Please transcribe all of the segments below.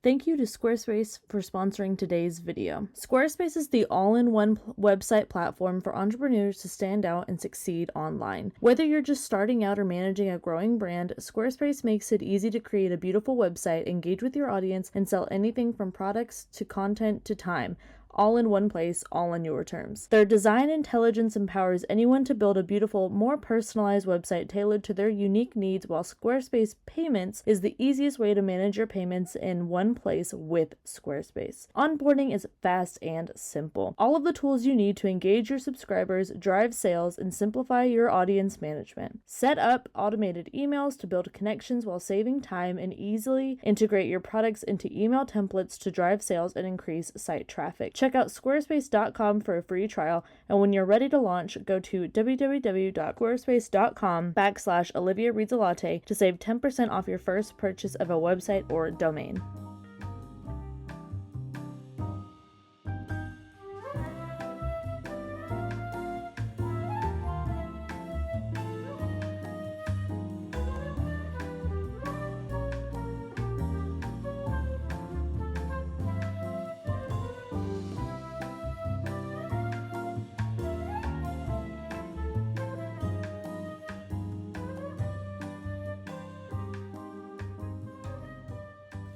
Thank you to Squarespace for sponsoring today's video. Squarespace is the all-in-one website platform for entrepreneurs to stand out and succeed online. Whether you're just starting out or managing a growing brand, Squarespace makes it easy to create a beautiful website, engage with your audience, and sell anything from products to content to time, all in one place, all on your terms. Their design intelligence empowers anyone to build a beautiful, more personalized website tailored to their unique needs, while Squarespace Payments is the easiest way to manage your payments in one place with Squarespace. Onboarding is fast and simple. All of the tools you need to engage your subscribers, drive sales, and simplify your audience management. Set up automated emails to build connections while saving time, and easily integrate your products into email templates to drive sales and increase site traffic. Check out squarespace.com for a free trial, and when you're ready to launch, go to www.squarespace.com/oliviareadsalatte to save 10% off your first purchase of a website or domain.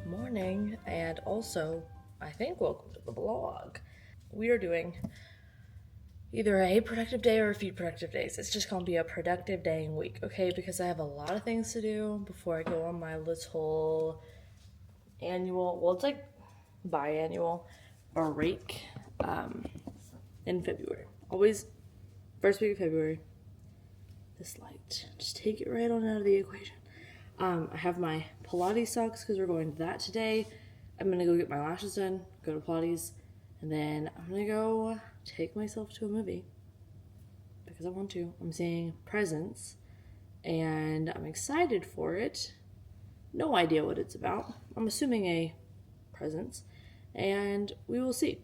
Morning, and also I think welcome to the blog. We are doing either a productive day or a few productive days. It's just gonna be a productive day and week, okay? Because I have a lot of things to do before I go on my little annual, well, it's like biannual break in February. Always first week of February. This light, just take it right on out of the equation. I have my Pilates socks because we're going to that today. I'm going to go get my lashes done, go to Pilates, and then I'm going to go take myself to a movie because I want to. I'm seeing Presents, and I'm excited for it. No idea what it's about. I'm assuming a Presents, and we will see.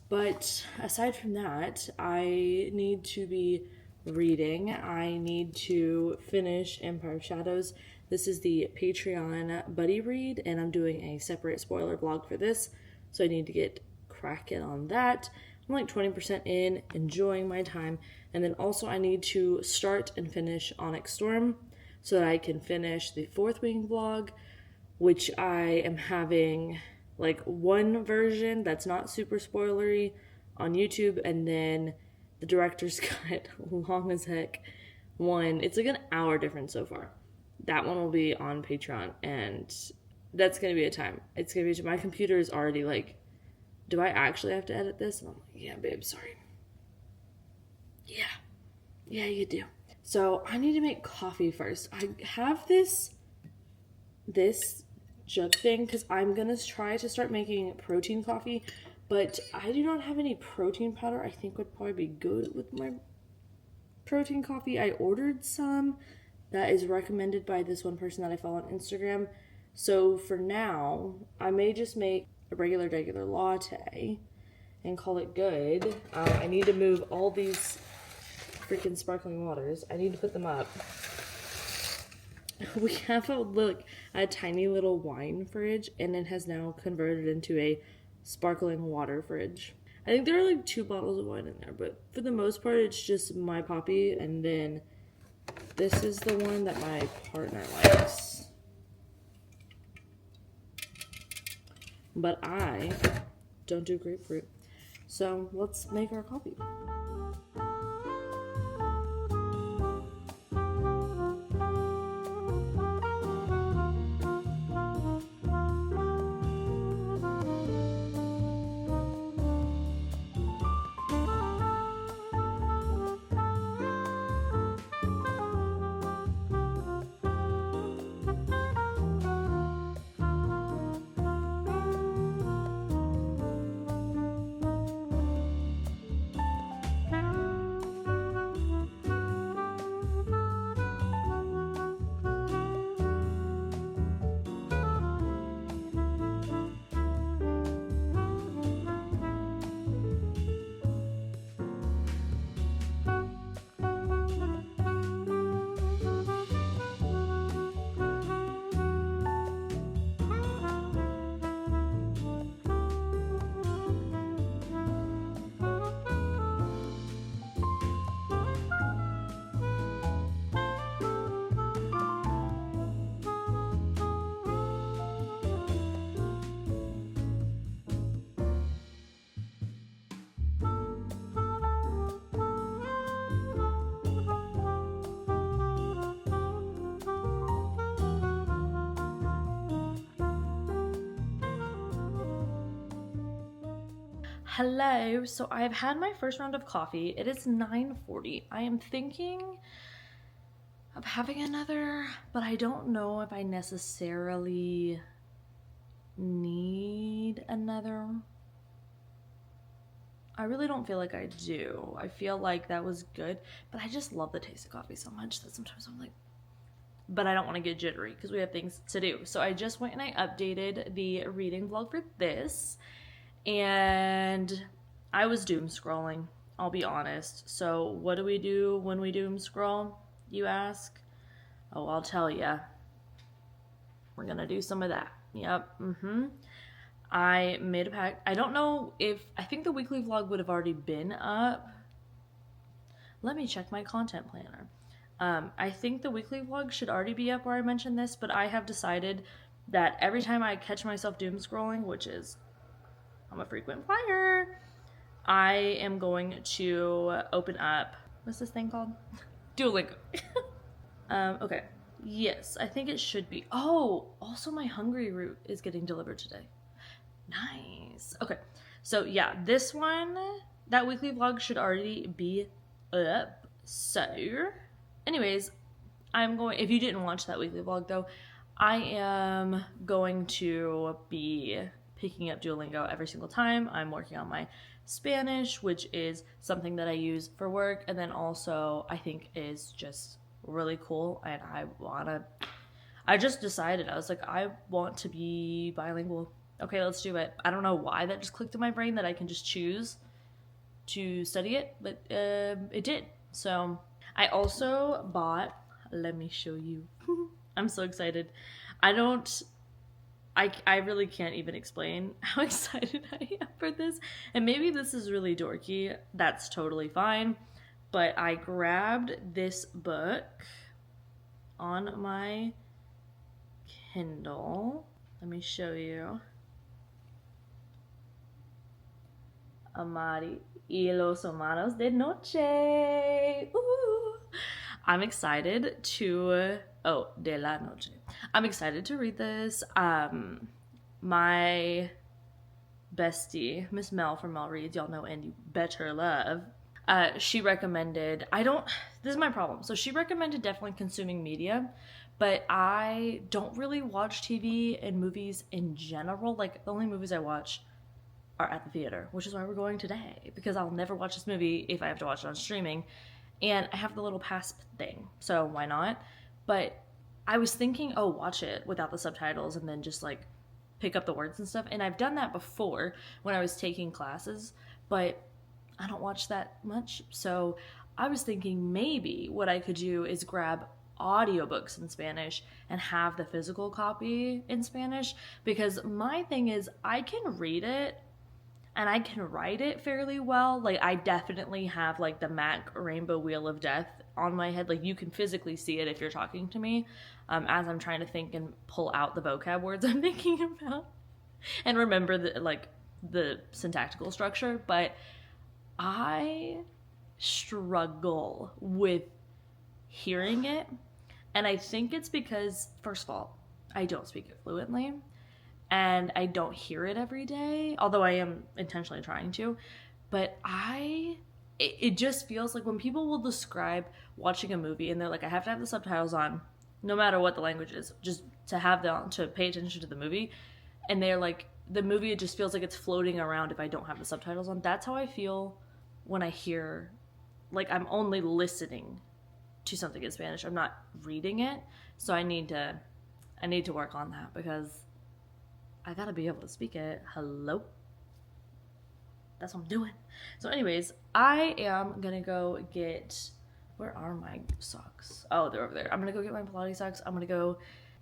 But aside from that, I need to be reading. I need to finish Empire of Shadows. This is the Patreon buddy read, and I'm doing a separate spoiler vlog for this, so I need to get cracking on that. I'm like 20% in, enjoying my time, and then also I need to start and finish Onyx Storm so that I can finish the Fourth Wing vlog, which I am having like one version that's not super spoilery on YouTube, and then the director's cut, long as heck, one. It's like an hour difference so far. That one will be on Patreon, and that's going to be a time. It's going to be, my computer is already like, do I actually have to edit this? And I'm like, yeah, babe, sorry. Yeah, you do. So I need to make coffee first. I have this jug thing because I'm going to try to start making protein coffee, but I do not have any protein powder I think would probably be good with my protein coffee. I ordered some that is recommended by this one person that I follow on Instagram. So for now, I may just make a regular latte and call it good. I need to move all these freaking sparkling waters. I need to put them up. We have a tiny little wine fridge, and it has now converted into a sparkling water fridge. I think there are like 2 bottles of wine in there, but for the most part, it's just my poppy, and then this is the one that my partner likes. But I don't do grapefruit. So let's make our coffee. Hello. So I've had my first round of coffee. It is 9:40. I am thinking of having another, but I don't know if I necessarily need another. I really don't feel like I do. I feel like that was good, but I just love the taste of coffee so much that sometimes I'm like, but I don't want to get jittery because we have things to do. So I just went and I updated the reading vlog for this, and I was doom scrolling, I'll be honest. So what do we do when we doom scroll, you ask? Oh, I'll tell ya. We're gonna do some of that. Yep. I made a pack. I don't know if, I think the weekly vlog would have already been up. Let me check my content planner. I think the weekly vlog should already be up where I mentioned this, but I have decided that every time I catch myself doom scrolling, which is, I'm a frequent flyer, I am going to open up, what's this thing called? Duolingo. Okay. Yes, I think it should be. Oh, also my hungry root is getting delivered today. Nice. Okay. So yeah, this one, that weekly vlog should already be up. So anyways, I'm going, if you didn't watch that weekly vlog though, I am going to be picking up Duolingo every single time. I'm working on my Spanish, which is something that I use for work, and then also I think is just really cool, and I just decided, I was like, I want to be bilingual. Okay, let's do it. I don't know why that just clicked in my brain that I can just choose to study it, but it did. So I also bought, let me show you. I'm so excited. I really can't even explain how excited I am for this. And maybe this is really dorky. That's totally fine. But I grabbed this book on my Kindle. Let me show you. Amari y los humanos de noche. Ooh. I'm excited to, de la noche. I'm excited to read this. My bestie, Miss Mel from Mel Reads, y'all know and you better love, she recommended, this is my problem. So she recommended definitely consuming media, but I don't really watch TV and movies in general. Like, the only movies I watch are at the theater, which is why we're going today, because I'll never watch this movie if I have to watch it on streaming, and I have the little pass thing, so why not? But I was thinking, watch it without the subtitles and then just like pick up the words and stuff, and I've done that before when I was taking classes, but I don't watch that much. So I was thinking maybe what I could do is grab audiobooks in Spanish and have the physical copy in Spanish, because my thing is I can read it and I can write it fairly well. Like, I definitely have like the Mac Rainbow Wheel of Death on my head. Like, you can physically see it if you're talking to me, as I'm trying to think and pull out the vocab words I'm thinking about and remember the syntactical structure. But I struggle with hearing it, and I think it's because, first of all, I don't speak it fluently, and I don't hear it every day, although I am intentionally trying to. But it just feels like when people will describe watching a movie and they're like, I have to have the subtitles on, no matter what the language is, just to have them, to pay attention to the movie. And they're like, the movie, it just feels like it's floating around if I don't have the subtitles on. That's how I feel when I hear, like, I'm only listening to something in Spanish. I'm not reading it. So I need to work on that, because I gotta be able to speak it. Hello? That's what I'm doing. So anyways, I am gonna go get, where are my socks? Oh, they're over there. I'm gonna go get my Pilates socks. I'm gonna go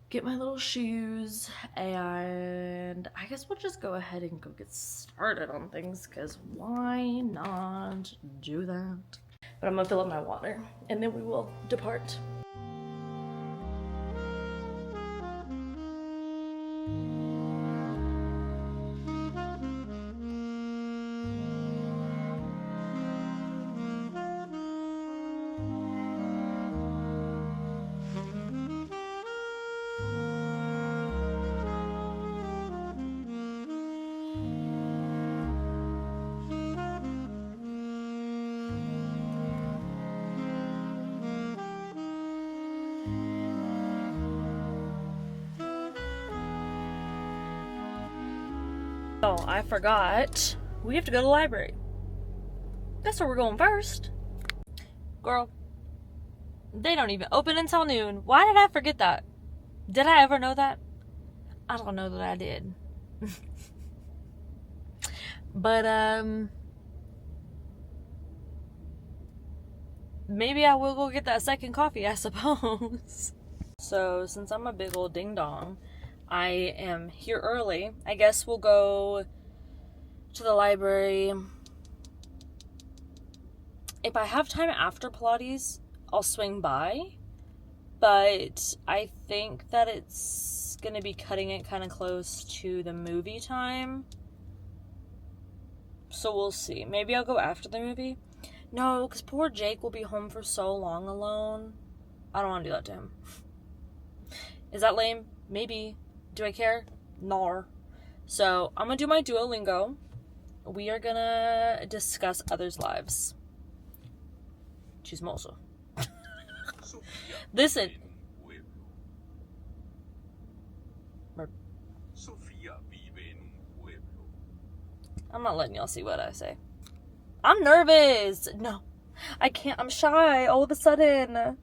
get my little shoes, and I guess we'll just go ahead and go get started on things, because why not do that? But I'm gonna fill up my water, and then we will depart. Oh, I forgot. We have to go to the library. Guess where we're going first. Girl, they don't even open until noon. Why did I forget that? Did I ever know that? I don't know that I did. But, maybe I will go get that second coffee, I suppose. So, since I'm a big old ding-dong, I am here early. I guess we'll go to the library. If I have time after Pilates, I'll swing by. But I think that it's going to be cutting it kind of close to the movie time. So we'll see. Maybe I'll go after the movie. No, because poor Jake will be home for so long alone. I don't want to do that to him. Is that lame? Maybe. Do I care? Nar. So, I'm going to do my Duolingo. We are going to discuss others' lives. Chismoso. Listen. I'm not letting y'all see what I say. I'm nervous. No, I can't. I'm shy all of a sudden.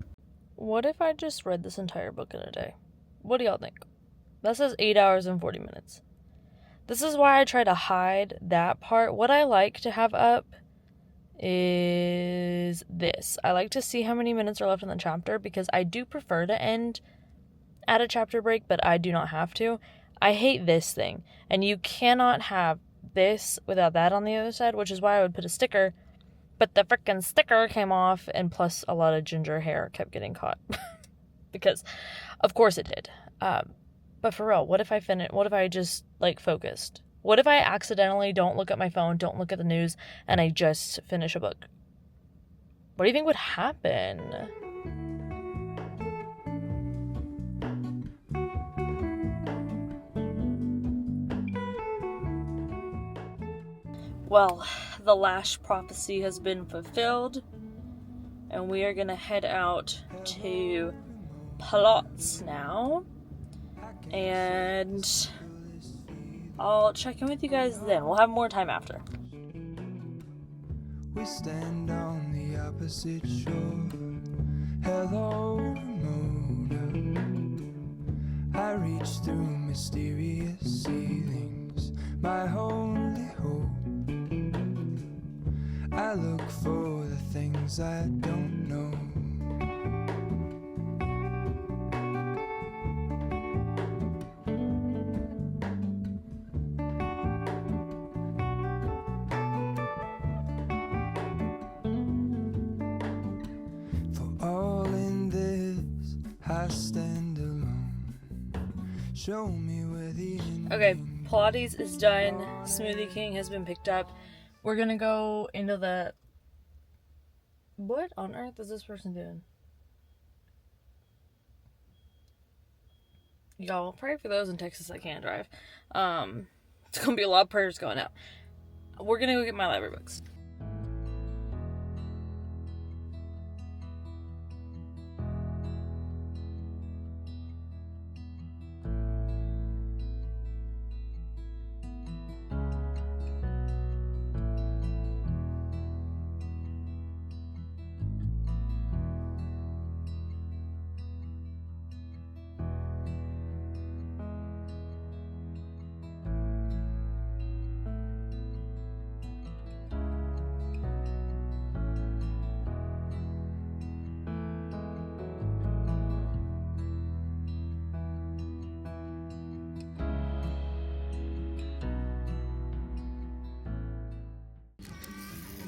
What if I just read this entire book in a day? What do y'all think? That says 8 hours and 40 minutes. This is why I try to hide that part. What I like to have up is this. I like to see how many minutes are left in the chapter because I do prefer to end at a chapter break, but I do not have to. I hate this thing. And you cannot have this without that on the other side, which is why I would put a sticker. But the frickin' sticker came off, and plus a lot of ginger hair kept getting caught. Because, of course it did. But for real, what if I just, focused? What if I accidentally don't look at my phone, don't look at the news, and I just finish a book? What do you think would happen? Well, the last prophecy has been fulfilled, and we are gonna head out to Pilates now, and I'll check in with you guys then. We'll have more time after. We stand on the opposite shore. Hello, moon. I reach through mysterious ceilings, my only hope. I look for the things I don't know. For all in this, I stand alone. Show me where the okay, Pilates is done. Smoothie King has been picked up. We're gonna go into the... What on earth is this person doing? Y'all, pray for those in Texas that can't drive. It's gonna be a lot of prayers going out. We're gonna go get my library books.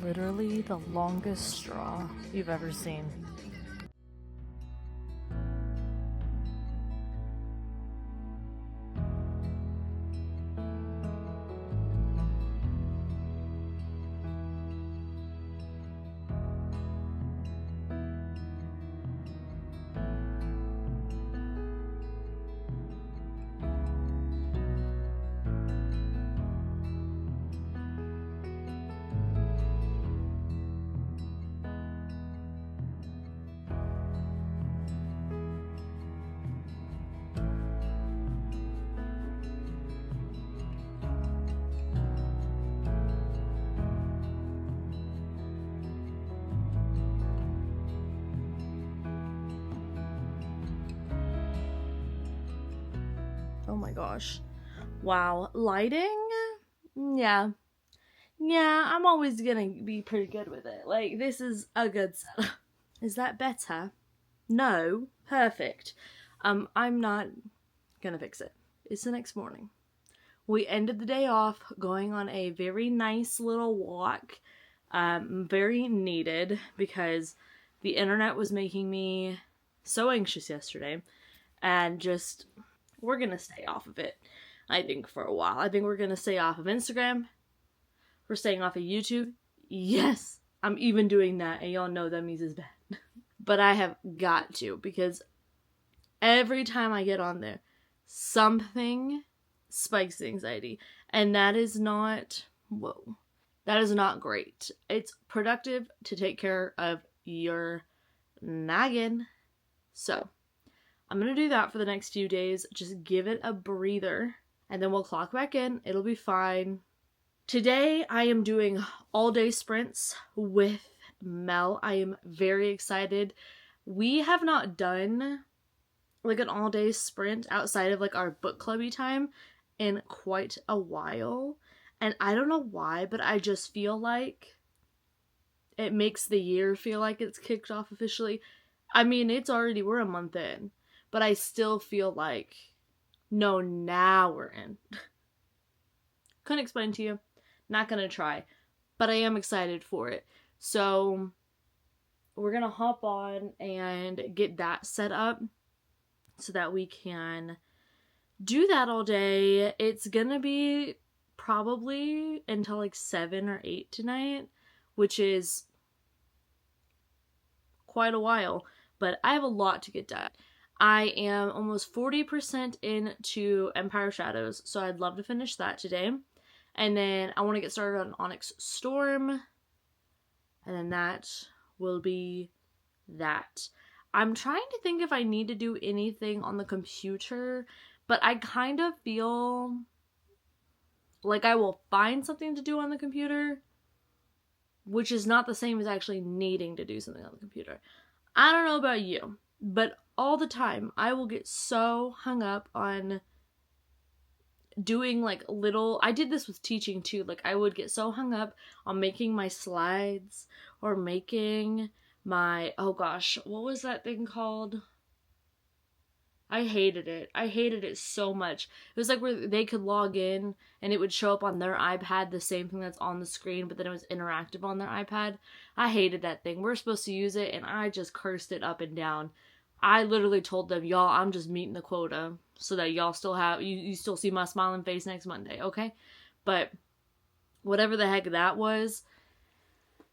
Literally the longest straw you've ever seen. my gosh. Wow. Lighting? Yeah. Yeah, I'm always gonna be pretty good with it. Like, this is a good setup. Is that better? No. Perfect. I'm not gonna fix it. It's the next morning. We ended the day off going on a very nice little walk. Very needed, because the internet was making me so anxious yesterday. And just, we're gonna stay off of it, I think, for a while. I think we're gonna stay off of Instagram. We're staying off of YouTube. Yes, I'm even doing that, and y'all know that means it's bad. But I have got to, because every time I get on there, something spikes the anxiety. And that is not, whoa, that is not great. It's productive to take care of your noggin. So, I'm going to do that for the next few days. Just give it a breather, and then we'll clock back in. It'll be fine. Today, I am doing all-day sprints with Mel. I am very excited. We have not done like an all-day sprint outside of like our book clubby time in quite a while. And I don't know why, but I just feel like it makes the year feel like it's kicked off officially. I mean, we're a month in, but I still feel like, no, now we're in. Couldn't explain to you. Not gonna try, but I am excited for it. So we're gonna hop on and get that set up so that we can do that all day. It's gonna be probably until like 7 or 8 tonight, which is quite a while, but I have a lot to get done. I am almost 40% into Empire Shadows, so I'd love to finish that today. And then I want to get started on Onyx Storm. And then that will be that. I'm trying to think if I need to do anything on the computer, but I kind of feel like I will find something to do on the computer, which is not the same as actually needing to do something on the computer. I don't know about you, but all the time I will get so hung up on doing like little, I did this with teaching too, like I would get so hung up on making my slides or making my, oh gosh, what was that thing called? I hated it so much. It was like where they could log in and it would show up on their iPad, the same thing that's on the screen, but then it was interactive on their iPad. I hated that thing. We're supposed to use it and I just cursed it up and down. I literally told them, y'all, I'm just meeting the quota so that y'all still have, you still see my smiling face next Monday, okay? But whatever the heck that was,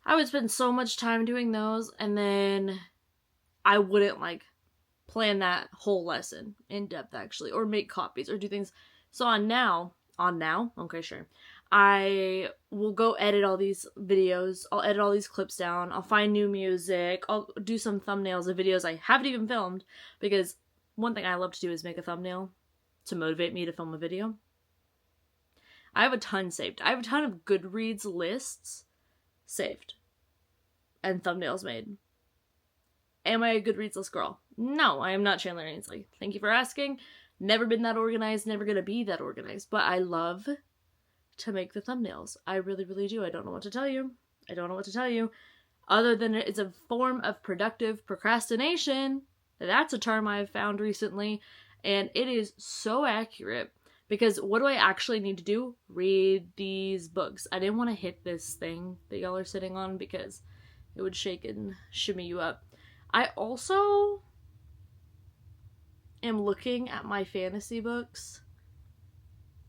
I would spend so much time doing those, and then I wouldn't like plan that whole lesson in depth actually, or make copies or do things. So on now, okay, sure, I will go edit all these videos. I'll edit all these clips down. I'll find new music. I'll do some thumbnails of videos I haven't even filmed, because one thing I love to do is make a thumbnail to motivate me to film a video. I have a ton saved. I have a ton of Goodreads lists saved and thumbnails made. Am I a Goodreads list girl? No, I am not Chandler Ainsley. Thank you for asking. Never been that organized, never gonna be that organized, but I love to make the thumbnails. I really, really do. I don't know what to tell you. Other than it's a form of productive procrastination. That's a term I've found recently, and it is so accurate, because what do I actually need to do? Read these books. I didn't want to hit this thing that y'all are sitting on because it would shake and shimmy you up. I also am looking at my fantasy books,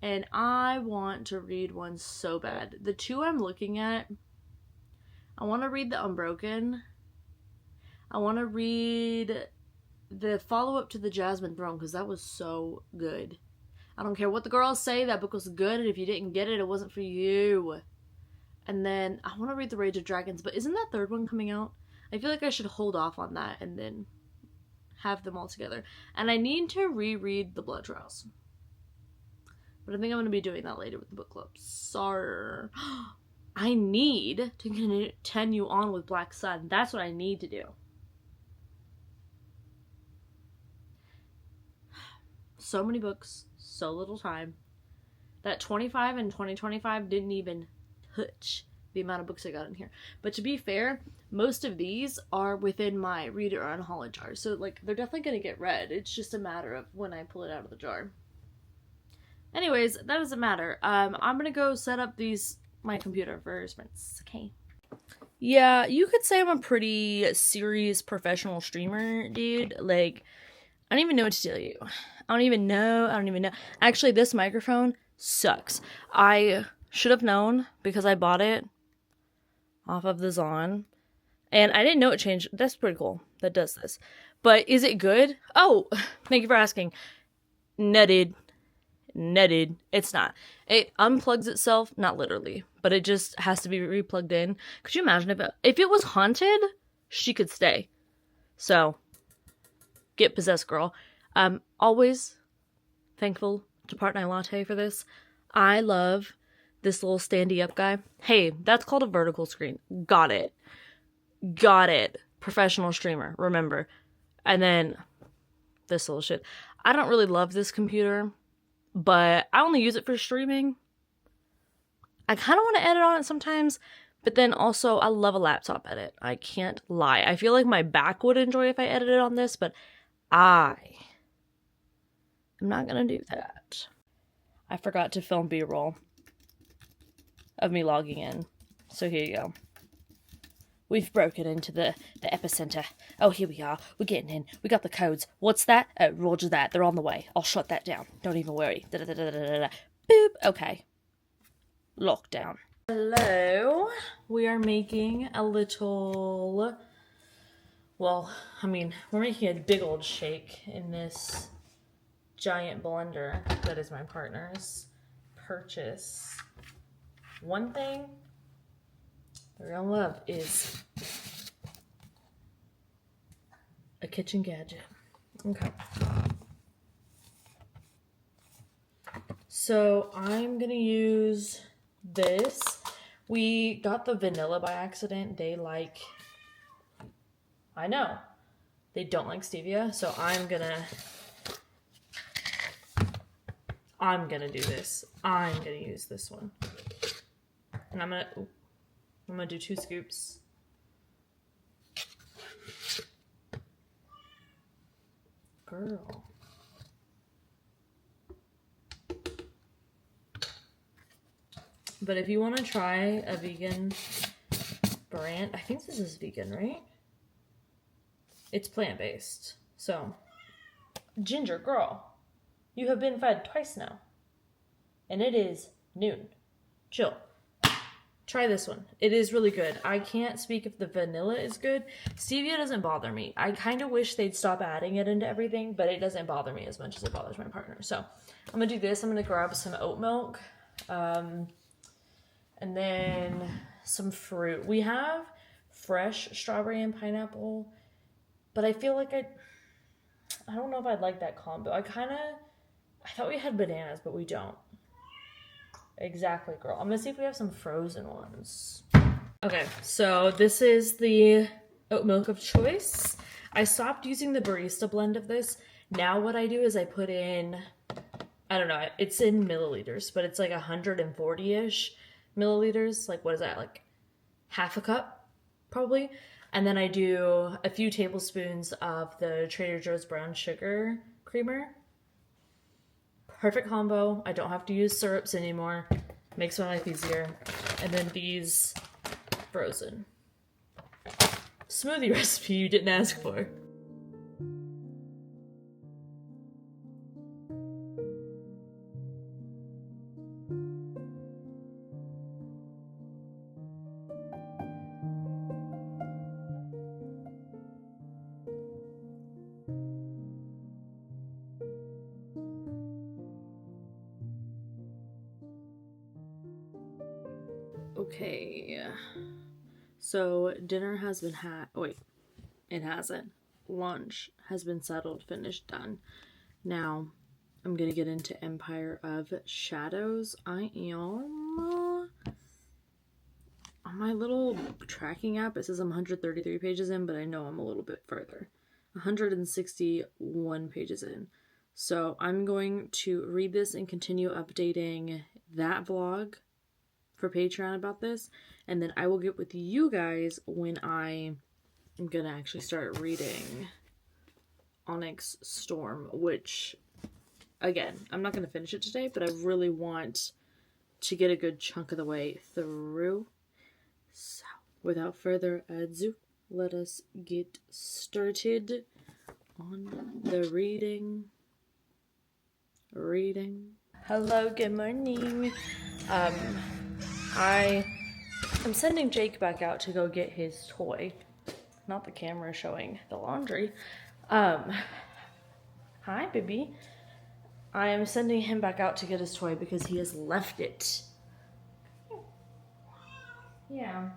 and I want to read one so bad. The two I'm looking at, I want to read The Unbroken. I want to read the follow-up to The Jasmine Throne, because that was so good. I don't care what the girls say, that book was good, and if you didn't get it, it wasn't for you. And then I want to read The Rage of Dragons, but isn't that third one coming out? I feel like I should hold off on that and then have them all together. And I need to reread The Blood Trials. But I think I'm going to be doing that later with the book club. Sorry. I need to continue on with Black Sun. That's what I need to do. So many books, so little time. That 25 and 2025 didn't even touch the amount of books I got in here. But to be fair, most of these are within my read or unhaul jar. So, like, they're definitely going to get read. It's just a matter of when I pull it out of the jar. Anyways, that doesn't matter. I'm going to go set up my computer for sprints. Okay. Yeah, you could say I'm a pretty serious professional streamer, dude. Like, I don't even know what to tell you. I don't even know. Actually, this microphone sucks. I should have known because I bought it off of the Zon. And I didn't know it changed. That's pretty cool. That does this. But is it good? Oh, thank you for asking. Nutted. It's not. It unplugs itself, not literally, but it just has to be replugged in. Could you imagine if it was haunted, she could stay. So, get possessed, girl. I'm always thankful to Partner Latte for this. I love this little standy up guy. Hey, that's called a vertical screen. Got it. Professional streamer, remember. And then this little shit. I don't really love this computer, but I only use it for streaming. I kind of want to edit on it sometimes, but then also I love a laptop edit. I can't lie. I feel like my back would enjoy if I edited on this, but I'm not gonna do that. I forgot to film B-roll of me logging in. So here you go. We've broken into the epicenter. Oh, here we are. We're getting in. We got the codes. What's that? Oh, roger that. They're on the way. I'll shut that down. Don't even worry. Boop. Okay. Lockdown. Hello. We are making a little... Well, I mean, we're making a big old shake in this giant blender that is my partner's purchase. One thing the real love is a kitchen gadget. Okay. So I'm gonna use this. We got the vanilla by accident. I know, they don't like stevia, so I'm gonna do this. I'm gonna use this one. And I'm gonna do 2 scoops. Girl. But if you want to try a vegan brand, I think this is vegan, right? It's plant-based. So, Ginger girl, you have been fed twice now. And it is noon. Chill. Try this one. It is really good. I can't speak if the vanilla is good. Stevia doesn't bother me. I kind of wish they'd stop adding it into everything, but it doesn't bother me as much as it bothers my partner. So I'm going to do this. I'm going to grab some oat milk. And then some fruit. We have fresh strawberry and pineapple, but I feel like I don't know if I'd like that combo. I thought we had bananas, but we don't. Exactly, girl. I'm gonna see if we have some frozen ones. Okay, so this is the oat milk of choice. I stopped using the barista blend of this. Now what I do is I put in, I don't know, it's in milliliters, but it's like 140-ish milliliters. Like, what is that? Like half a cup, probably. And then I do a few tablespoons of the Trader Joe's brown sugar creamer. Perfect combo. I don't have to use syrups anymore. Makes my life easier. And then these frozen. Smoothie recipe you didn't ask for. Okay, so dinner has been it hasn't. Lunch has been settled, finished, done. Now, I'm gonna get into Empire of Shadows. I am on my little tracking app. It says I'm 133 pages in, but I know I'm a little bit further. 161 pages in. So I'm going to read this and continue updating that vlog for Patreon about this, and then I will get with you guys when I am gonna actually start reading Onyx Storm, which, again, I'm not gonna finish it today, but I really want to get a good chunk of the way through. So, without further ado, let us get started on the reading. Hello, good morning. I am sending Jake back out to go get his toy. Not the camera showing the laundry. Hi, baby. I am sending him back out to get his toy because he has left it. Yeah.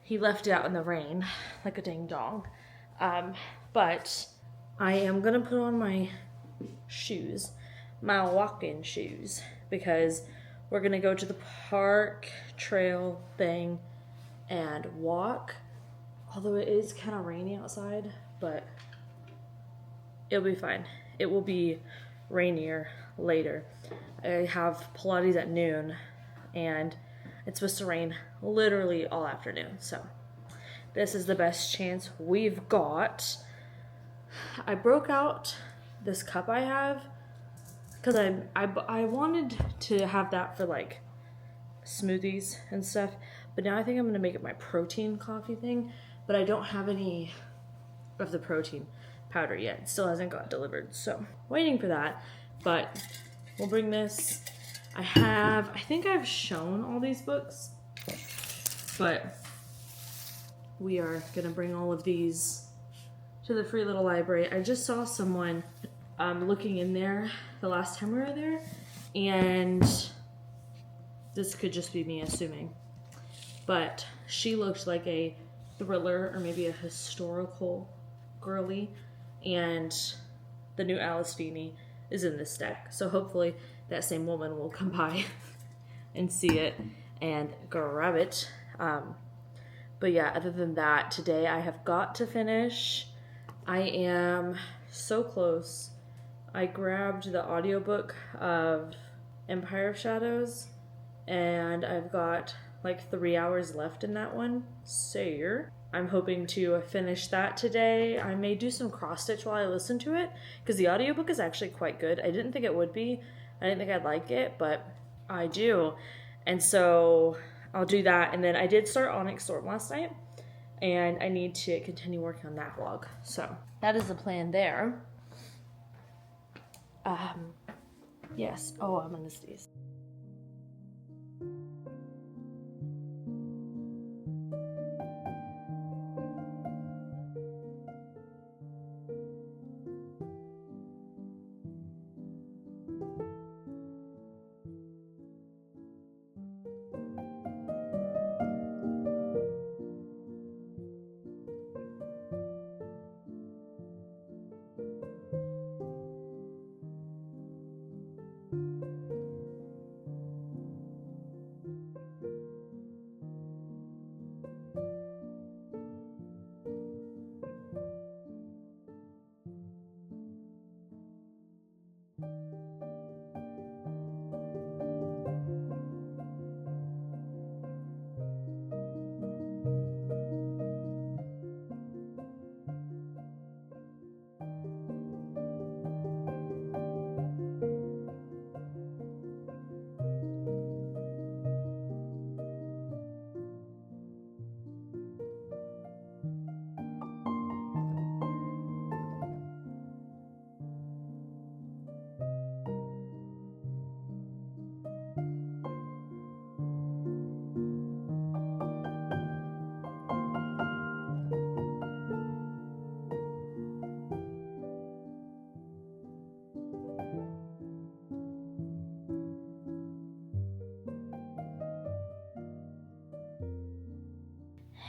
He left it out in the rain like a dang dog. But I am gonna put on my shoes, my walking shoes, because we're gonna go to the park trail thing and walk. Although it is kind of rainy outside, but it'll be fine. It will be rainier later. I have Pilates at noon, and it's supposed to rain literally all afternoon. So this is the best chance we've got. I broke out this cup I have because I wanted to have that for like smoothies and stuff, but now I think I'm gonna make it my protein coffee thing. But I don't have any of the protein powder yet. It still hasn't got delivered, so waiting for that. But we'll bring this. I think I've shown all these books, but we are gonna bring all of these to the free little library. I just saw someone looking in there the last time we were there, and this could just be me assuming, but she looked like a thriller or maybe a historical girly, and the new Alice Feeney is in this deck. So hopefully that same woman will come by and see it and grab it. But yeah, other than that, today I have got to finish. I am so close. I grabbed the audiobook of Empire of Shadows, and I've got like 3 hours left in that one. So I'm hoping to finish that today. I may do some cross stitch while I listen to it, because the audiobook is actually quite good. I didn't think it would be. I didn't think I'd like it, but I do. And so I'll do that. And then I did start Onyx Storm last night, and I need to continue working on that vlog. So that is the plan there. Yes. Oh, I'm gonna sneeze.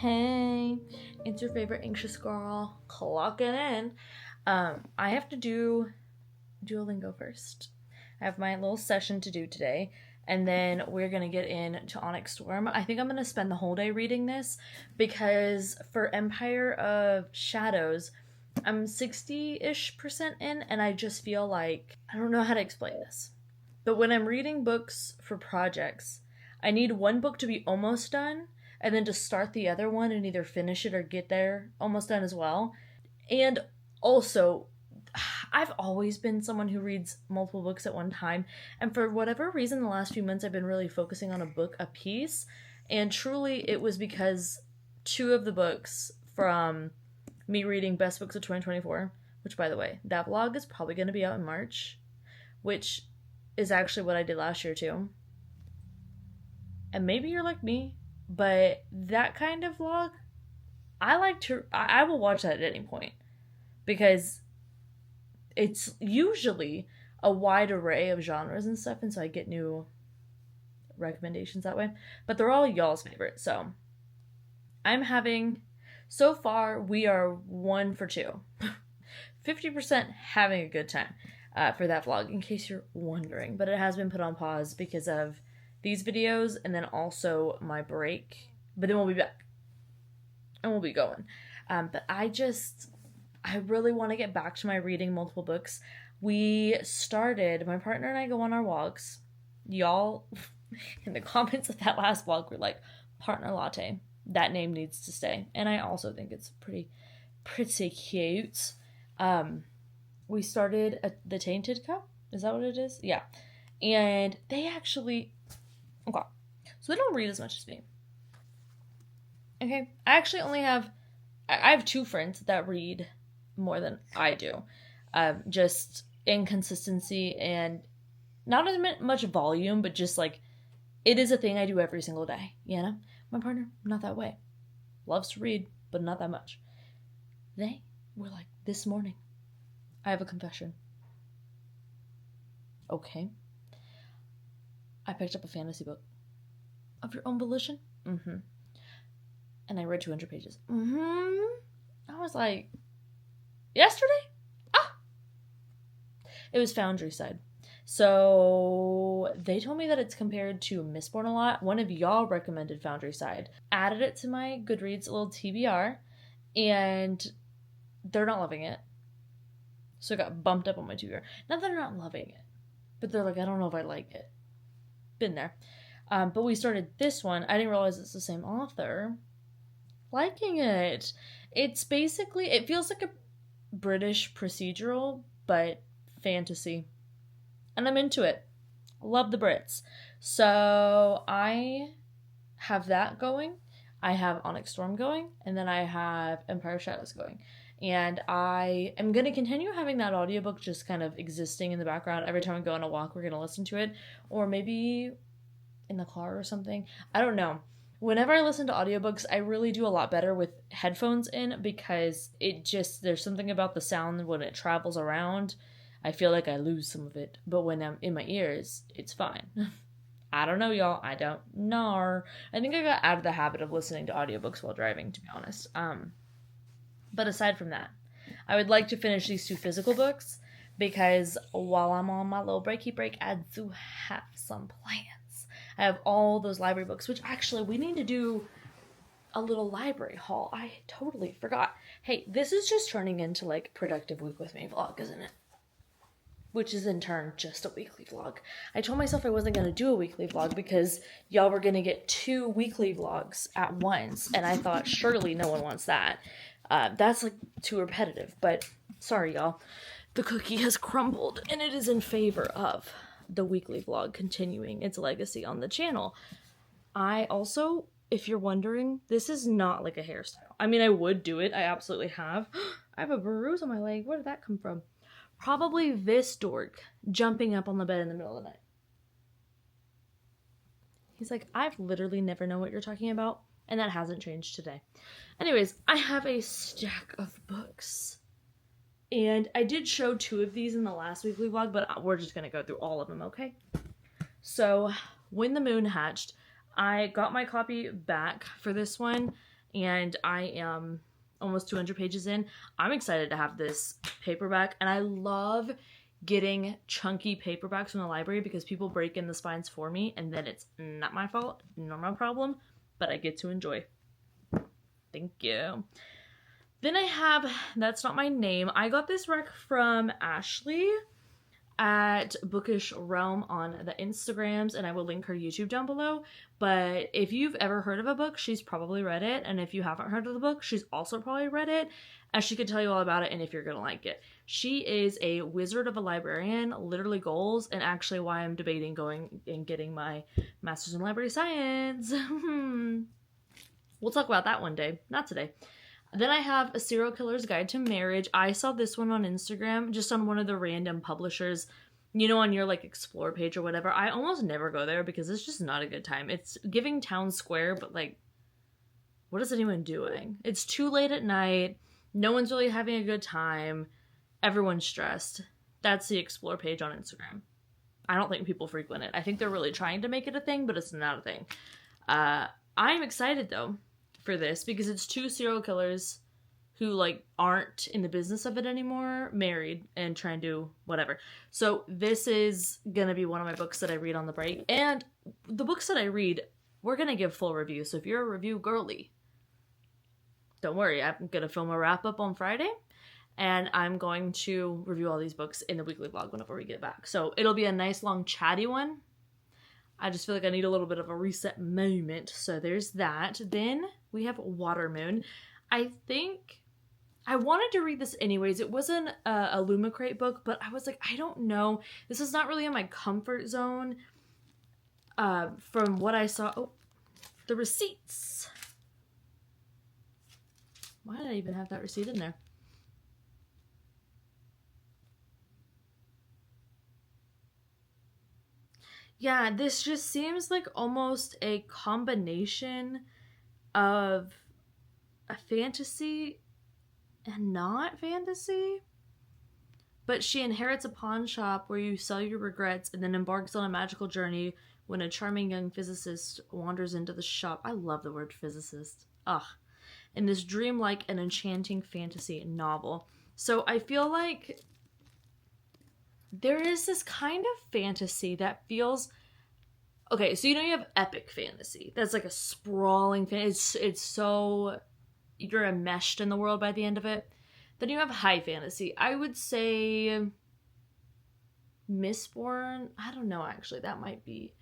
Hey, it's your favorite anxious girl clocking in. I have to do Duolingo first. I have my little session to do today, and then we're gonna get into Onyx Storm. I think I'm gonna spend the whole day reading this, because for Empire of Shadows, I'm 60-ish% in, and I just feel like, I don't know how to explain this. But when I'm reading books for projects, I need one book to be almost done, and then to start the other one and either finish it or get there almost done as well. And also, I've always been someone who reads multiple books at one time, and for whatever reason, the last few months I've been really focusing on a book a piece, and truly it was because two of the books from me reading Best Books of 2024, which, by the way, that vlog is probably going to be out in March, which is actually what I did last year too. And maybe you're like me, but that kind of vlog, I will watch that at any point, because it's usually a wide array of genres and stuff, and so I get new recommendations that way. But they're all y'all's favorite, so so far we are 1 for 2. 50% having a good time for that vlog, in case you're wondering. But it has been put on pause because of these videos and then also my break. But then we'll be back and we'll be going. But I really want to get back to my reading multiple books. My partner and I go on our walks. Y'all in the comments of that last vlog were like, partner latte. That name needs to stay. And I also think it's pretty cute. We started the Tainted Cup. Is that what it is? Yeah. And they actually, okay, so they don't read as much as me. Okay. I actually only have, I have 2 friends that read more than I do. Just inconsistency and not as much volume, but just like, it is a thing I do every single day, you know? My partner, not that way. Loves to read, but not that much. They were like, this morning, I have a confession. Okay. I picked up a fantasy book. Of your own volition? Mm-hmm. And I read 200 pages. Mm-hmm. I was like, yesterday? Ah! It was Foundry Side. So they told me that it's compared to Mistborn a lot. One of y'all recommended Foundry Side. Added it to my Goodreads, a little TBR, and they're not loving it. So it got bumped up on my TBR. Not that they're not loving it, but they're like, I don't know if I like it. Been there. But we started this one. I didn't realize it's the same author. Liking it. It's basically, it feels like a British procedural, but fantasy. And I'm into it. Love the Brits. So I have that going. I have Onyx Storm going. And then I have Empire Shadows going. And I am going to continue having that audiobook just kind of existing in the background. Every time I go on a walk, we're going to listen to it. Or maybe in the car or something. I don't know. Whenever I listen to audiobooks, I really do a lot better with headphones in, because there's something about the sound when it travels around. I feel like I lose some of it, but when I'm in my ears, it's fine. I don't know, y'all. I don't know. I think I got out of the habit of listening to audiobooks while driving, to be honest. But aside from that, I would like to finish these 2 physical books, because while I'm on my little breaky break, I do have some plans. I have all those library books, which actually we need to do a little library haul. I totally forgot. Hey, this is just turning into like Productive Week with Me vlog, isn't it? Which is in turn just a weekly vlog. I told myself I wasn't going to do a weekly vlog because y'all were going to get 2 weekly vlogs at once. And I thought, surely no one wants that. That's like too repetitive. But sorry, y'all. The cookie has crumbled and it is in favor of the weekly vlog continuing its legacy on the channel. I also, if you're wondering, this is not like a hairstyle. I mean, I would do it. I absolutely have. I have a bruise on my leg. Where did that come from? Probably this dork jumping up on the bed in the middle of the night. He's like, I've literally never known what you're talking about, and that hasn't changed today. Anyways, I have a stack of books. And I did show 2 of these in the last weekly vlog, but we're just going to go through all of them, okay? So, When the Moon Hatched, I got my copy back for this one, and I am almost 200 pages in. I'm excited to have this paperback, and I love getting chunky paperbacks from the library because people break in the spines for me, and then it's not my fault, nor my problem, but I get to enjoy. Thank you. Then I have That's Not My Name. I got this rec from Ashley at Bookish Realm on the Instagrams, and I will link her YouTube down below. But if you've ever heard of a book, she's probably read it, and if you haven't heard of the book, she's also probably read it, and she could tell you all about it and if you're gonna like it. She is a wizard of a librarian, literally goals, and actually why I'm debating going and getting my master's in library science. We'll talk about that one day, not today. Then I have A Serial Killer's Guide to Marriage. I saw this one on Instagram, just on one of the random publishers, you know, on your like explore page or whatever. I almost never go there because it's just not a good time. It's giving town square, but like, what is anyone doing? It's too late at night. No one's really having a good time. Everyone's stressed. That's the explore page on Instagram. I don't think people frequent it. I think they're really trying to make it a thing, but it's not a thing. I'm excited though for this because it's two serial killers who like aren't in the business of it anymore, married and trying to do whatever. So this is gonna be one of my books that I read on the break, and the books that I read, we're gonna give full reviews. So if you're a review girly, don't worry, I'm gonna film a wrap up on Friday, and I'm going to review all these books in the weekly vlog whenever we get back. So it'll be a nice long chatty one. I just feel like I need a little bit of a reset moment. So there's that. Then we have Watermoon. I think I wanted to read this anyways. It wasn't a Lumicrate book, but I was like, I don't know. This is not really in my comfort zone. From what I saw. Oh, the receipts. Why did I even have that receipt in there? Yeah, this just seems like almost a combination of a fantasy and not fantasy. But she inherits a pawn shop where you sell your regrets and then embarks on a magical journey when a charming young physicist wanders into the shop. I love the word physicist. Ugh. In this dreamlike and enchanting fantasy novel. So I feel like there is this kind of fantasy that feels... Okay, so you know you have epic fantasy. That's like a sprawling fantasy. It's so... You're enmeshed in the world by the end of it. Then you have high fantasy. I would say... Mistborn? I don't know, actually. That might be...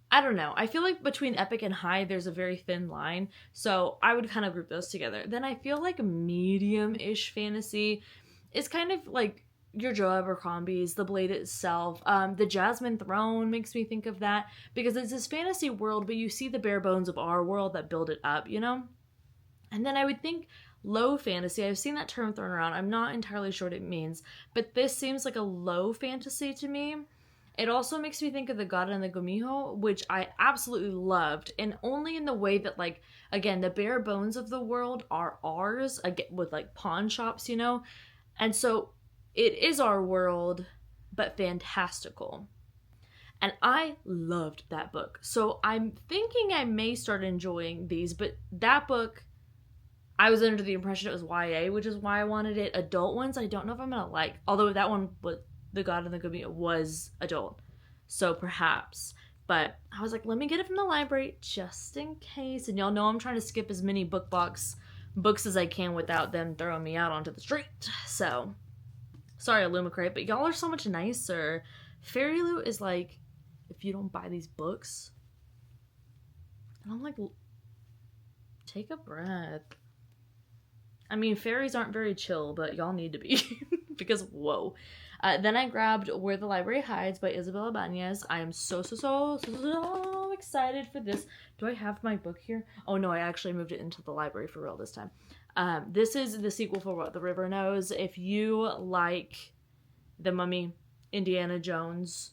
I don't know. I feel like between epic and high, there's a very thin line. So I would kind of group those together. Then I feel like medium-ish fantasy is kind of like your Joe Abercrombie's, The Blade itself. The Jasmine Throne makes me think of that because it's this fantasy world, but you see the bare bones of our world that build it up, you know? And then I would think low fantasy. I've seen that term thrown around. I'm not entirely sure what it means, but this seems like a low fantasy to me. It also makes me think of The God and the Gumiho, which I absolutely loved, and only in the way that, like, again, the bare bones of the world are ours, again, with, like, pawn shops, you know? And so it is our world, but fantastical. And I loved that book. So I'm thinking I may start enjoying these, but that book, I was under the impression it was YA, which is why I wanted it. Adult ones, I don't know if I'm going to like, although that one was... The God and the Gumiho was adult, so perhaps. But I was like, let me get it from the library just in case. And y'all know I'm trying to skip as many books as I can without them throwing me out onto the street. So, sorry, Illumicrate, but y'all are so much nicer. Fairy Loot is like, if you don't buy these books, and I'm like, take a breath. I mean, fairies aren't very chill, but y'all need to be because whoa. Then I grabbed Where the Library Hides by Isabel Ibanez. I am so excited for this. Do I have my book here? Oh no, I actually moved it into the library for real this time. This is the sequel for What the River Knows. If you like The Mummy, Indiana Jones,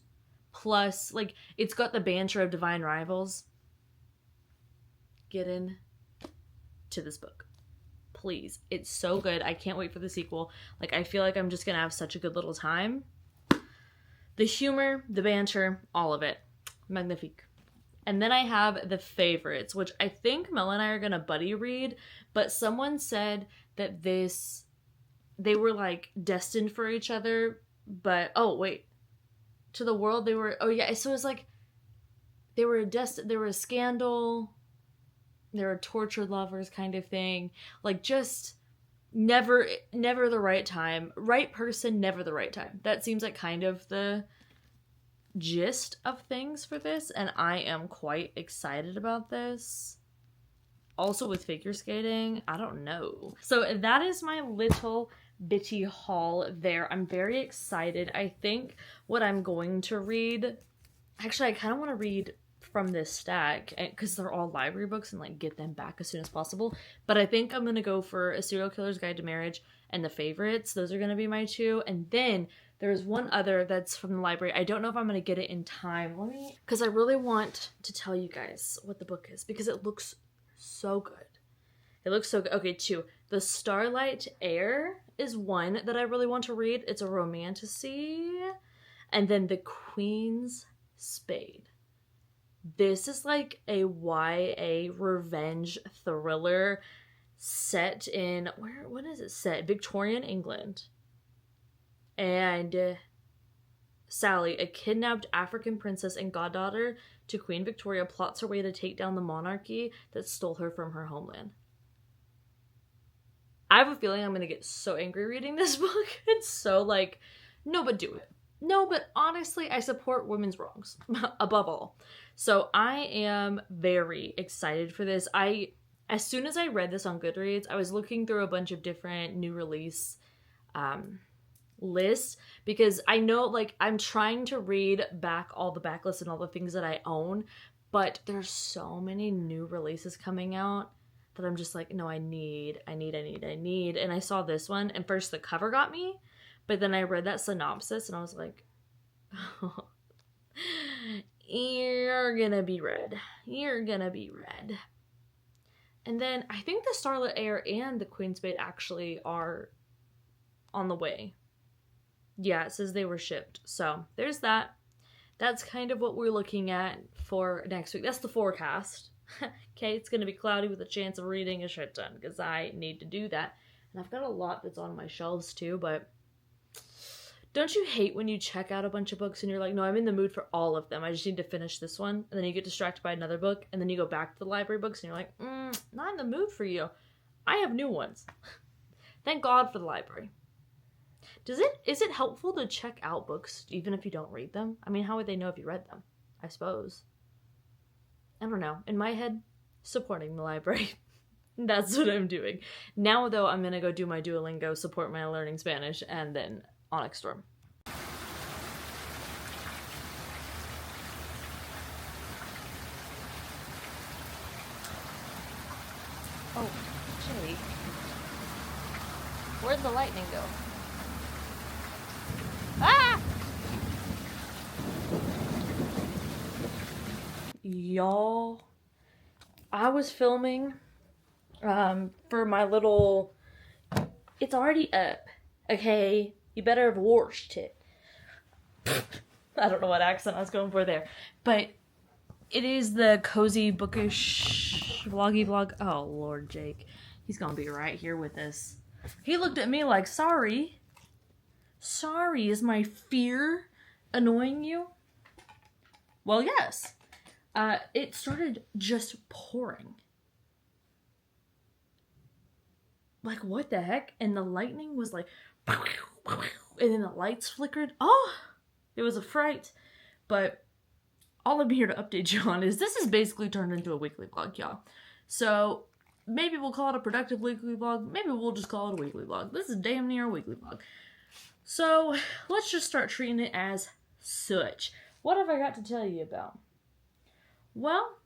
plus, like, it's got the banter of divine rivals, get in to this book. Please. It's so good. I can't wait for the sequel. Like, I feel like I'm just gonna have such a good little time. The humor, the banter, all of it. Magnifique. And then I have the favorites, which I think Mel and I are gonna buddy read, but someone said that they were, like, destined for each other, but, oh, wait. To the world, they were, oh, yeah, so it was like, they were a scandal... They're a tortured lovers kind of thing. Like, just, never the right time. Right person, never the right time. That seems like kind of the gist of things for this, and I am quite excited about this. Also with figure skating, I don't know. So that is my little bitty haul there. I'm very excited. I think what I'm going to read, actually I kind of want to read from this stack because they're all library books and like get them back as soon as possible. But I think I'm gonna go for A Serial Killer's Guide to Marriage and The Favorites. Those are gonna be my two. And then there's one other that's from the library. I don't know if I'm gonna get it in time. Because I really want to tell you guys what the book is because it looks so good. It looks so good. Okay, two. The Starlight Heir is one that I really want to read. It's a romantasy. And then The Queen's Spade. This is like a YA revenge thriller set in, what is it set? Victorian England. And Sally, a kidnapped African princess and goddaughter to Queen Victoria, plots her way to take down the monarchy that stole her from her homeland. I have a feeling I'm going to get so angry reading this book. It's so like, no, but do it. No, but honestly, I support women's wrongs above all. So I am very excited for this. As soon as I read this on Goodreads, I was looking through a bunch of different new release lists because I know like I'm trying to read back all the backlists and all the things that I own, but there's so many new releases coming out that I'm just like, no, I need. And I saw this one, and first the cover got me, but then I read that synopsis and I was like, oh, you're gonna be red. And then I think the Starlit Heir and the Queen's Spade actually are on the way. Yeah, it says they were shipped. So there's that. That's kind of what we're looking at for next week. That's the forecast. Okay, it's going to be cloudy with a chance of reading a shit ton because I need to do that. And I've got a lot that's on my shelves too, but don't you hate when you check out a bunch of books and you're like, no, I'm in the mood for all of them. I just need to finish this one. And then you get distracted by another book and then you go back to the library books and you're like, not in the mood for you. I have new ones. Thank God for the library. Is it helpful to check out books even if you don't read them? I mean, how would they know if you read them? I suppose. I don't know. In my head, supporting the library. That's what I'm doing. Now, though, I'm going to go do my Duolingo, support my learning Spanish, and then Onyx Storm. Oh, Jake. Where'd the lightning go? Ah! Y'all, I was filming for my little, it's already up, okay? You better have watched it. I don't know what accent I was going for there, but it is the cozy bookish vloggy vlog. Oh Lord, Jake, he's gonna be right here with us. He looked at me like, sorry, is my fear annoying you? Well, yes. It started just pouring. Like, what the heck? And the lightning was like, and then the lights flickered. Oh, it was a fright. But all I'm here to update you on is this is basically turned into a weekly vlog, y'all. So maybe we'll call it a productive weekly vlog. Maybe we'll just call it a weekly vlog. This is damn near a weekly vlog. So let's just start treating it as such. What have I got to tell you about? Well,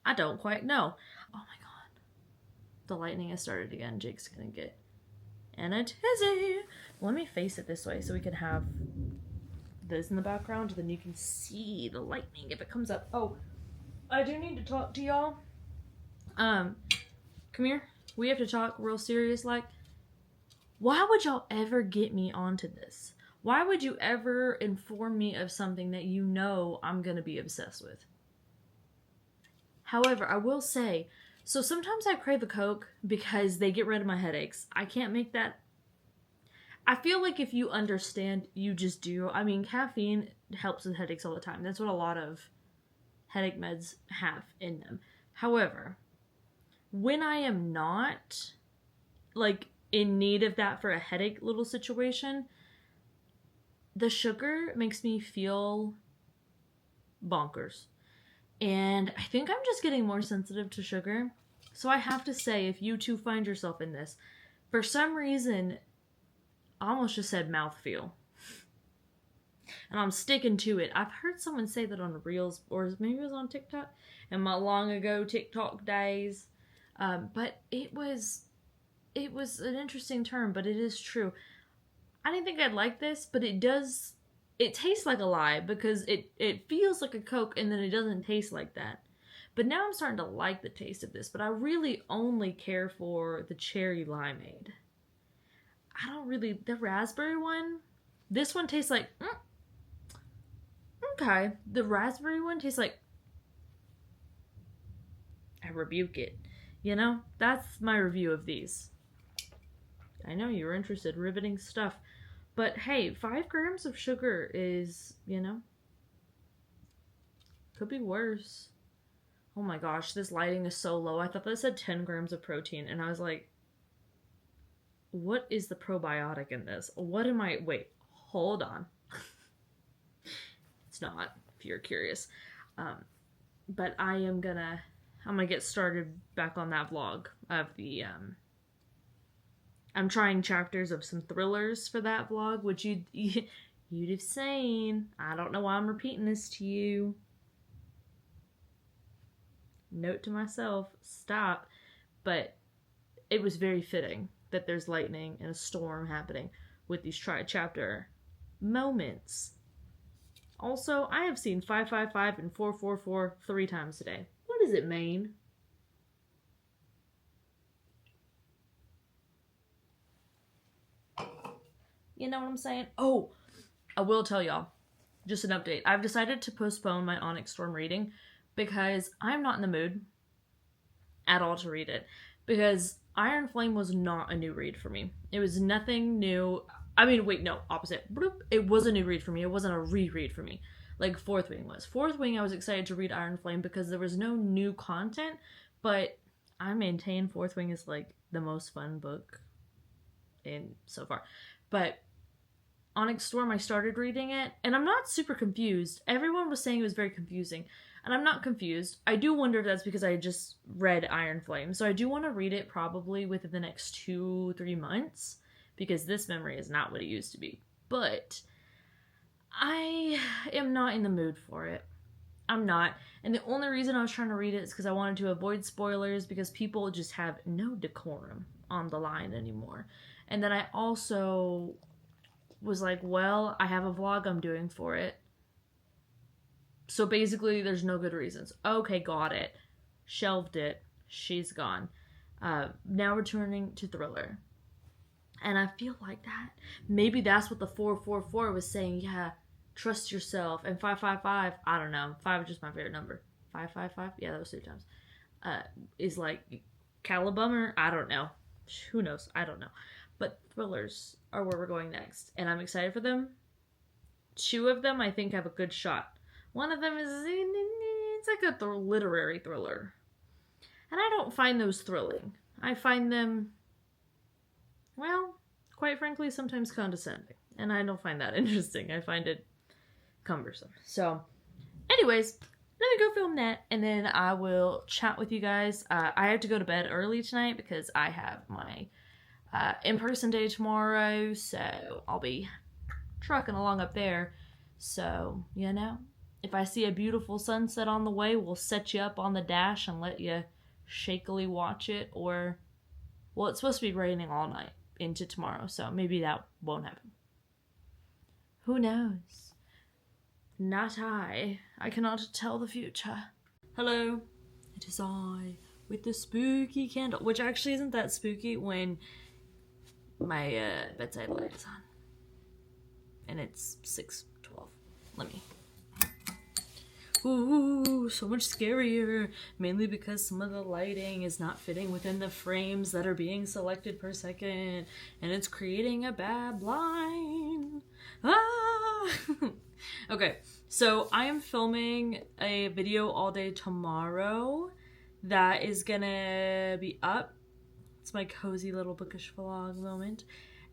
I don't quite know. Oh my God. The lightning has started again. Jake's gonna get in a tizzy. Let me face it this way so we can have this in the background. Then you can see the lightning if it comes up. Oh, I do need to talk to y'all. Come here. We have to talk real serious like. Why would y'all ever get me onto this? Why would you ever inform me of something that you know I'm going to be obsessed with? However, I will say, so sometimes I crave a Coke because they get rid of my headaches. I can't make that. I feel like if you understand, you just do. I mean, caffeine helps with headaches all the time. That's what a lot of headache meds have in them. However, when I am not, like, in need of that for a headache little situation, the sugar makes me feel bonkers. And I think I'm just getting more sensitive to sugar. So I have to say, if you too find yourself in this, for some reason, I almost just said mouthfeel. And I'm sticking to it. I've heard someone say that on Reels, or maybe it was on TikTok, in my long ago TikTok days. But it was an interesting term, but it is true. I didn't think I'd like this, but it tastes like a lie, because it feels like a Coke and then it doesn't taste like that. But now I'm starting to like the taste of this, but I really only care for the cherry limeade. I don't really, the raspberry one, this one tastes like, okay. The raspberry one tastes like, I rebuke it. You know, that's my review of these. I know you were interested, riveting stuff. But hey, 5 grams of sugar is, you know, could be worse. Oh my gosh, this lighting is so low. I thought that said 10 grams of protein, and I was like, what is the probiotic in this? What am I, wait, hold on. It's not, if you're curious. But I'm gonna get started back on that vlog of the, I'm trying chapters of some thrillers for that vlog, which you'd have seen. I don't know why I'm repeating this to you. Note to myself, stop. But it was very fitting that there's lightning and a storm happening with these chapter moments. Also, I have seen 555 and 444 3 times today. What does it mean? You know what I'm saying? Oh, I will tell y'all, just an update. I've decided to postpone my Onyx Storm reading because I'm not in the mood at all to read it. Because Iron Flame was not a new read for me. It was nothing new. I mean, wait, no, opposite. It was a new read for me. It wasn't a reread for me, like Fourth Wing was. Fourth Wing, I was excited to read Iron Flame because there was no new content, but I maintain Fourth Wing is like the most fun book in so far. But Onyx Storm, I started reading it, and I'm not super confused. Everyone was saying it was very confusing, and I'm not confused. I do wonder if that's because I just read Iron Flame, so I do want to read it probably within the next 2-3 months, because this memory is not what it used to be. But I am not in the mood for it. I'm not. And the only reason I was trying to read it is because I wanted to avoid spoilers, because people just have no decorum on the line anymore. And then I also was like, well, I have a vlog I'm doing for it. So basically, there's no good reasons. Okay, got it. Shelved it. She's gone. Now returning to Thriller. And I feel like that. Maybe that's what the 444 was saying. Yeah, trust yourself. And 555, I don't know. 5 is just my favorite number. 555? Yeah, that was 2 times. Is like Calibummer? I don't know. Who knows? I don't know. But thrillers are where we're going next. And I'm excited for them. 2 of them, I think, have a good shot. One of them is, it's like a literary thriller. And I don't find those thrilling. I find them, well, quite frankly, sometimes condescending. And I don't find that interesting. I find it cumbersome. So, anyways, let me go film that, and then I will chat with you guys. I have to go to bed early tonight because I have my in-person day tomorrow, so I'll be trucking along up there. So, you know, if I see a beautiful sunset on the way, we'll set you up on the dash and let you shakily watch it. Or, well, it's supposed to be raining all night into tomorrow, so maybe that won't happen. Who knows? Not I. I cannot tell the future. Hello, it is I with the spooky candle, which actually isn't that spooky when my bedside light is on. And it's 6:12. Let me. Ooh, so much scarier. Mainly because some of the lighting is not fitting within the frames that are being selected per second. And it's creating a bad line. Ah! Okay, so I am filming a video all day tomorrow that is gonna be up. It's my cozy little bookish vlog moment.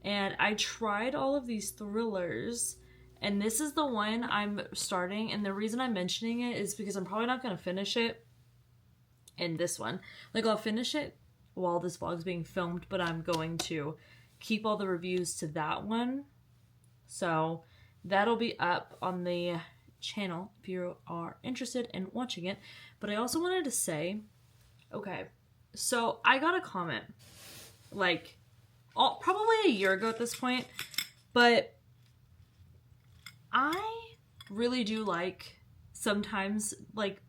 And I tried all of these thrillers, and this is the one I'm starting. And the reason I'm mentioning it is because I'm probably not going to finish it in this one. Like, I'll finish it while this vlog's being filmed, but I'm going to keep all the reviews to that one. So that'll be up on the channel if you are interested in watching it. But I also wanted to say, okay, so I got a comment, like, probably a year ago at this point, but I really do like sometimes, like,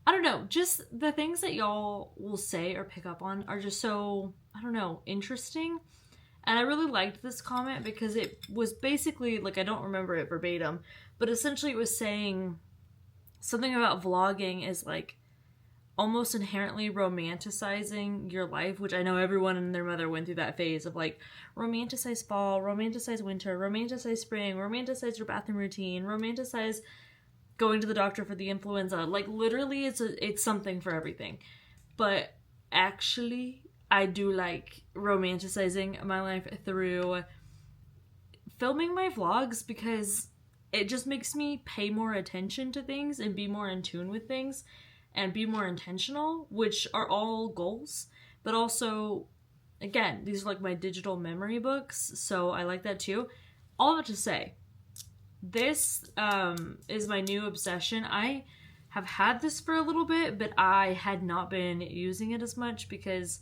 I don't know, just the things that y'all will say or pick up on are just so, I don't know, interesting. And I really liked this comment because it was basically, like, I don't remember it verbatim, but essentially it was saying something about vlogging is, like, almost inherently romanticizing your life, which I know everyone and their mother went through that phase of, like, romanticize fall, romanticize winter, romanticize spring, romanticize your bathroom routine, romanticize going to the doctor for the influenza. Like, literally it's something for everything. But actually, I do like romanticizing my life through filming my vlogs because it just makes me pay more attention to things and be more in tune with things and be more intentional, which are all goals. But also, again, these are like my digital memory books, so I like that too. All that to say, this is my new obsession. I have had this for a little bit, but I had not been using it as much because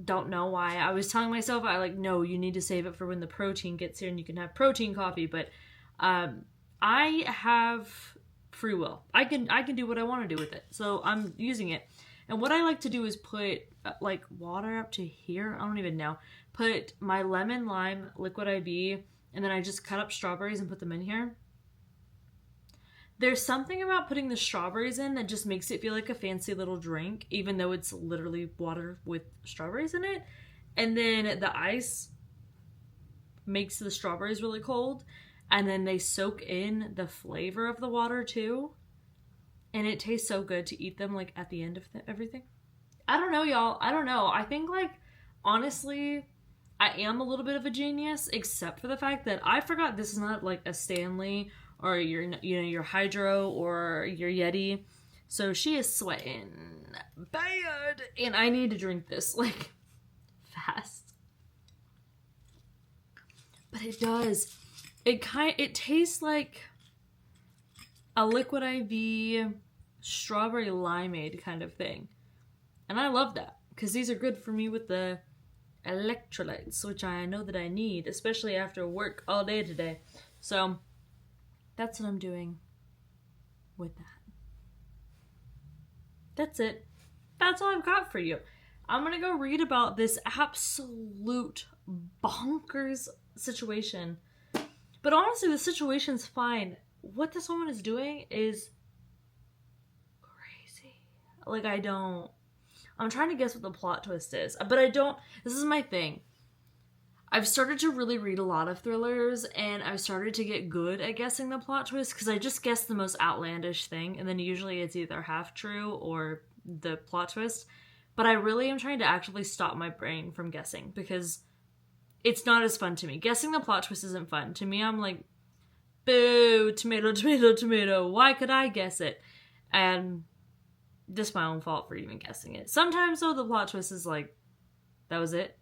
don't know why. I was telling myself, no, you need to save it for when the protein gets here and you can have protein coffee, but I have free will. I can do what I want to do with it. So I'm using it. And what I like to do is put like water up to here. I don't even know. Put my lemon lime liquid IV, and then I just cut up strawberries and put them in here. There's something about putting the strawberries in that just makes it feel like a fancy little drink, even though it's literally water with strawberries in it. And then the ice makes the strawberries really cold. And then they soak in the flavor of the water too. And it tastes so good to eat them, like, at the end of everything. I don't know, y'all. I don't know. I think, like, honestly, I am a little bit of a genius, except for the fact that I forgot this is not, like, a Stanley or your Hydro or your Yeti. So she is sweating bad. And I need to drink this, like, fast. But it does. It tastes like a liquid IV strawberry limeade kind of thing. And I love that because these are good for me with the electrolytes, which I know that I need, especially after work all day today. So that's what I'm doing with that. That's it. That's all I've got for you. I'm going to go read about this absolute bonkers situation. But honestly, the situation's fine. What this woman is doing is crazy. Like, I'm trying to guess what the plot twist is, but I don't. This is my thing. I've started to really read a lot of thrillers, and I've started to get good at guessing the plot twist, because I just guess the most outlandish thing, and then usually it's either half true or the plot twist. But I really am trying to actually stop my brain from guessing, because it's not as fun to me. Guessing the plot twist isn't fun. To me, I'm like, boo, tomato, tomato, tomato. Why could I guess it? And just my own fault for even guessing it. Sometimes, though, the plot twist is like, that was it.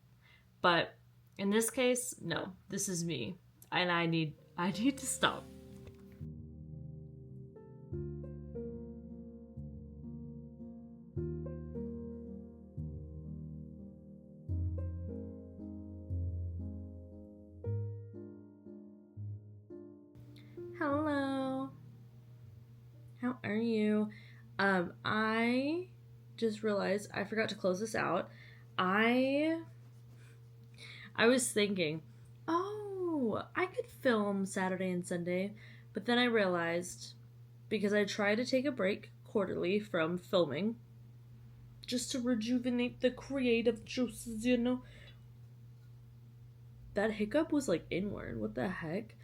But in this case, no. This is me. And I need to stop. Hello. How are you? I just realized I forgot to close this out. I was thinking, oh, I could film Saturday and Sunday, but then I realized, because I try to take a break quarterly from filming, just to rejuvenate the creative juices, you know. That hiccup was like inward. What the heck?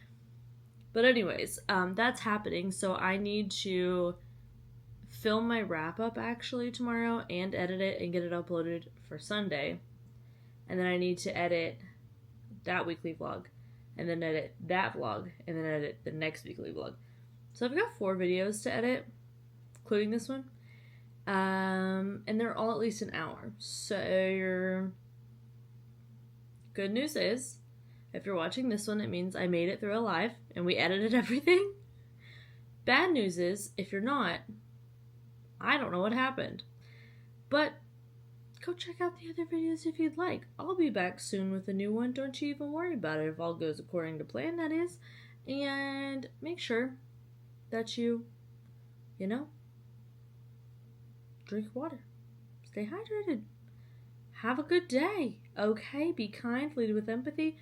But anyways, that's happening, so I need to film my wrap up actually tomorrow and edit it and get it uploaded for Sunday. And then I need to edit that weekly vlog and then edit that vlog and then edit the next weekly vlog. So I've got 4 videos to edit, including this one. And they're all at least an hour. So good news is, if you're watching this one, it means I made it through alive and we edited everything. Bad news is, if you're not, I don't know what happened. But go check out the other videos if you'd like. I'll be back soon with a new one. Don't you even worry about it if all goes according to plan, that is. And make sure that you drink water. Stay hydrated. Have a good day. Okay? Be kind. Lead with empathy.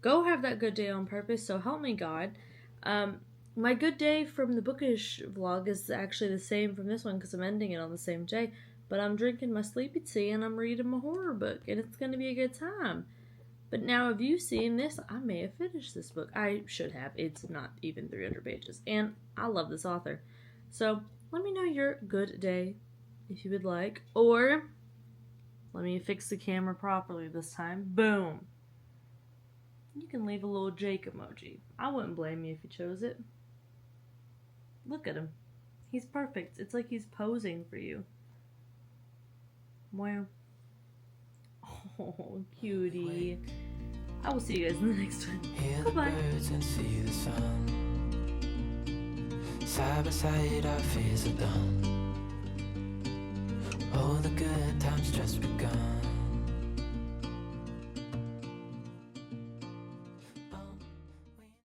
Go have that good day on purpose. So help me God. My good day from the bookish vlog is actually the same from this one because I'm ending it on the same day. But I'm drinking my sleepy tea and I'm reading my horror book. And it's going to be a good time. But now, have you seen this? I may have finished this book. I should have. It's not even 300 pages. And I love this author. So let me know your good day if you would like. Or let me fix the camera properly this time. Boom. You can leave a little Jake emoji. I wouldn't blame you if you chose it. Look at him. He's perfect. It's like he's posing for you. Wow. Oh, cutie. I will see you guys in the next one. Bye-bye. Birds and see the sun. Side by side our fears are done. All the good times just begun.